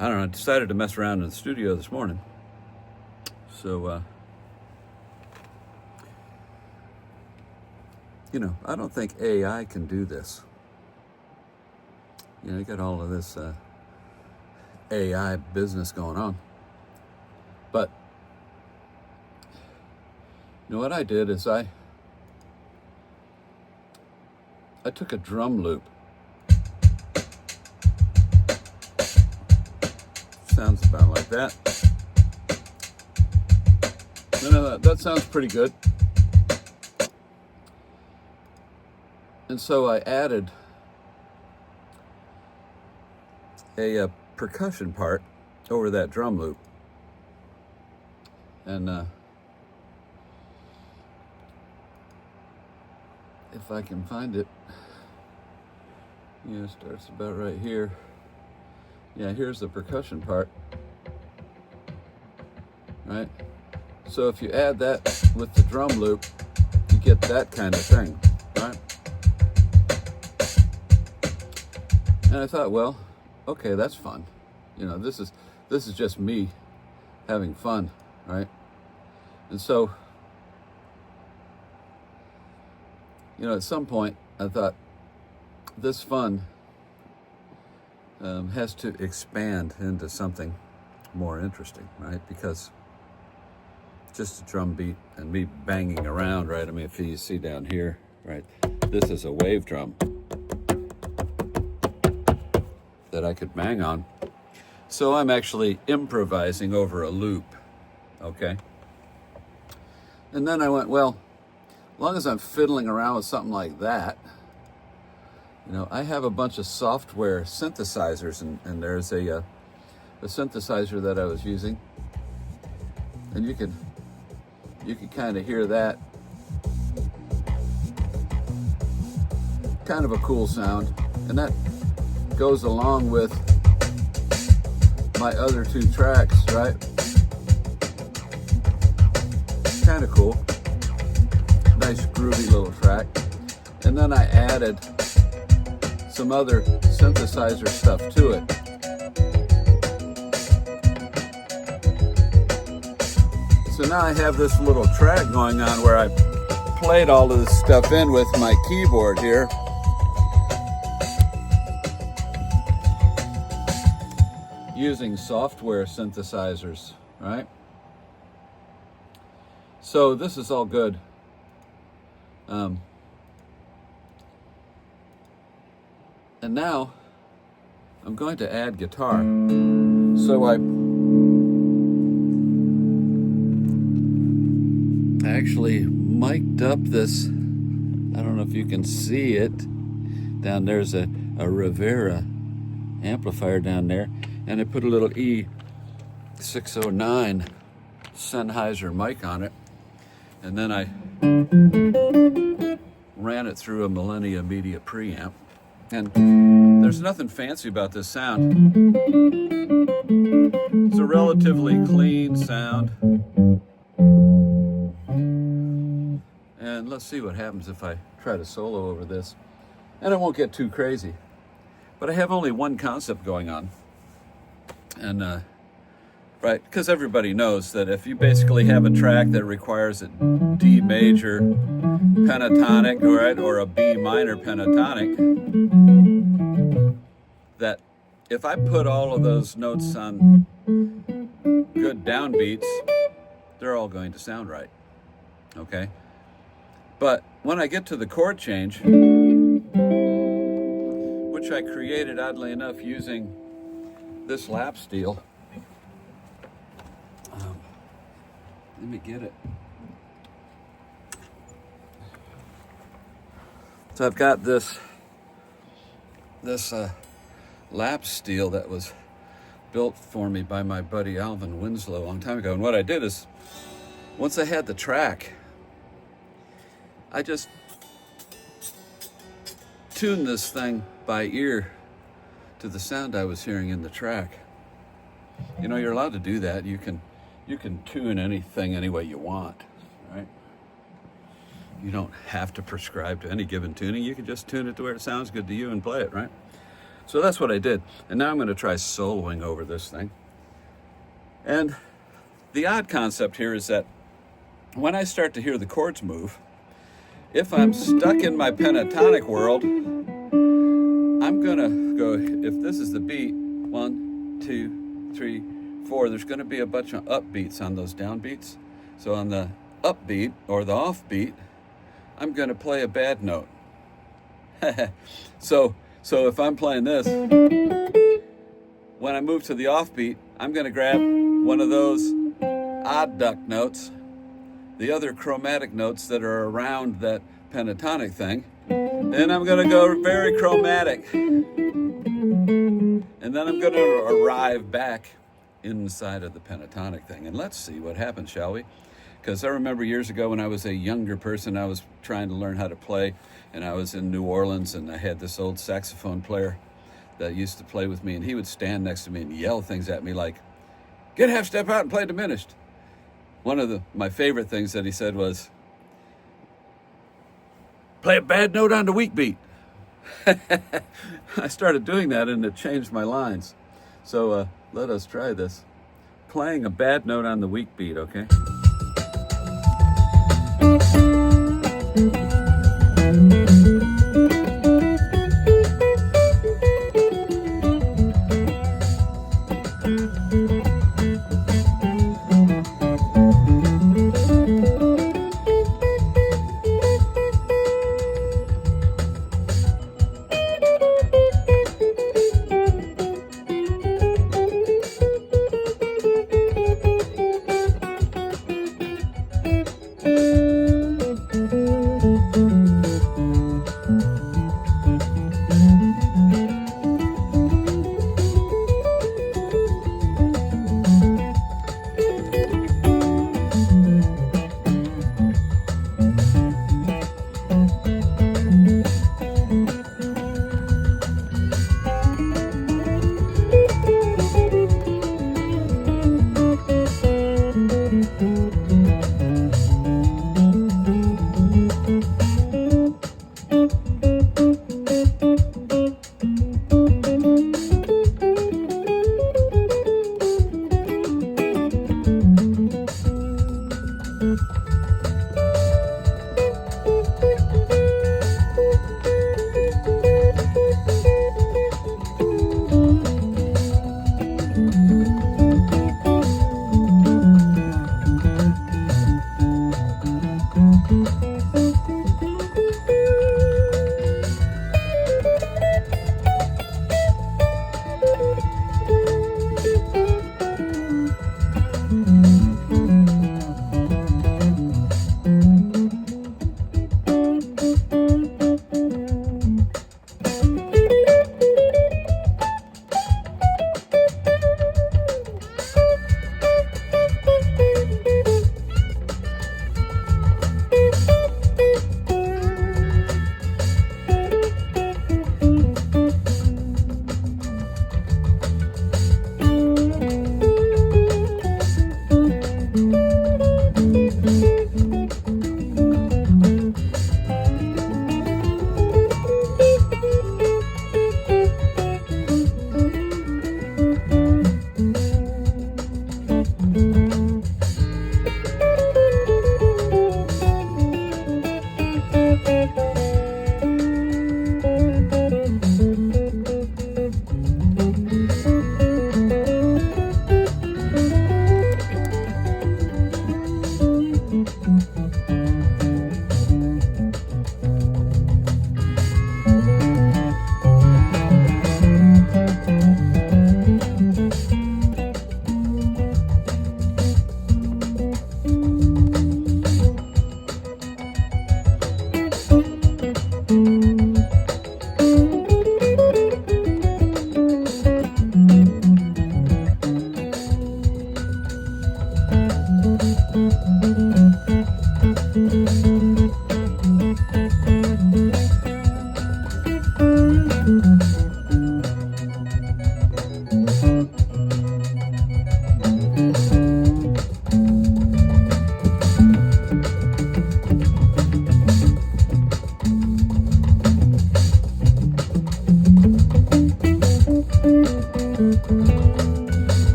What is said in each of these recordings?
I don't know, I decided to mess around in the studio this morning. So, you know, I don't think AI can do this. You know, you got all of this AI business going on. But, you know what I did is I took a drum loop. Sounds about like that. That sounds pretty good. And so I added a percussion part over that drum loop. And if I can find it, yeah, it starts about right here. Yeah, here's the percussion part, right? So if you add that with the drum loop, you get that kind of thing, right? And I thought, well, okay, that's fun. You know, this is just me having fun, right? And so, you know, at some point I thought this fun has to expand into something more interesting, right? Because just a drum beat and me banging around, right? I mean, if you see down here, right, this is a wave drum that I could bang on. So I'm actually improvising over a loop, okay? And then I went, well, as long as I'm fiddling around with something like that, you know, I have a bunch of software synthesizers, and there's a synthesizer that I was using, and you can kind of hear that. Kind of a cool sound, and that goes along with my other two tracks, right? Kind of cool. Nice groovy little track. And then I added some other synthesizer stuff to it. So now I have this little track going on where I played all of this stuff in with my keyboard here. Using software synthesizers, right? So this is all good. And now I'm going to add guitar. So I actually mic'd up this, I don't know if you can see it, down there's a Rivera amplifier down there, and I put a little E609 Sennheiser mic on it, and then I ran it through a Millenia Media Pre amp. And there's nothing fancy about this sound. It's a relatively clean sound. And let's see what happens if I try to solo over this. And it won't get too crazy. But I have only one concept going on. And, right, because everybody knows that if you basically have a track that requires a D major pentatonic, right, or a B minor pentatonic, that if I put all of those notes on good downbeats, they're all going to sound right, okay? But when I get to the chord change, which I created oddly enough using this lap steel, let me get it. So I've got this lap steel that was built for me by my buddy Allison Winslow a long time ago. And what I did is, once I had the track, I just tuned this thing by ear to the sound I was hearing in the track. You know, you're allowed to do that. You can tune anything any way you want, right? You don't have to prescribe to any given tuning. You can just tune it to where it sounds good to you and play it, right? So that's what I did. And now I'm going to try soloing over this thing. And the odd concept here is that when I start to hear the chords move, if I'm stuck in my pentatonic world, I'm going to go, if this is the beat, 1, 2, 3, 4, there's going to be a bunch of upbeats on those downbeats. So on the upbeat or the offbeat, I'm going to play a bad note. So if I'm playing this, when I move to the offbeat, I'm going to grab one of those odd duck notes, the other chromatic notes that are around that pentatonic thing, and I'm going to go very chromatic. And then I'm going to arrive back inside of the pentatonic thing. And let's see what happens, shall we? Because I remember years ago when I was a younger person, I was trying to learn how to play, and I was in New Orleans, and I had this old saxophone player that used to play with me, and he would stand next to me and yell things at me like, "Get half step out and play diminished." One of my favorite things that he said was, "Play a bad note on the weak beat." I started doing that, and it changed my lines. So let us try this. Playing a bad note on the weak beat, okay?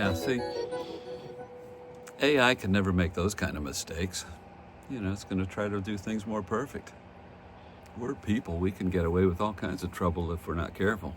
Yeah, see, AI can never make those kind of mistakes. You know, it's going to try to do things more perfect. We're people. We can get away with all kinds of trouble if we're not careful.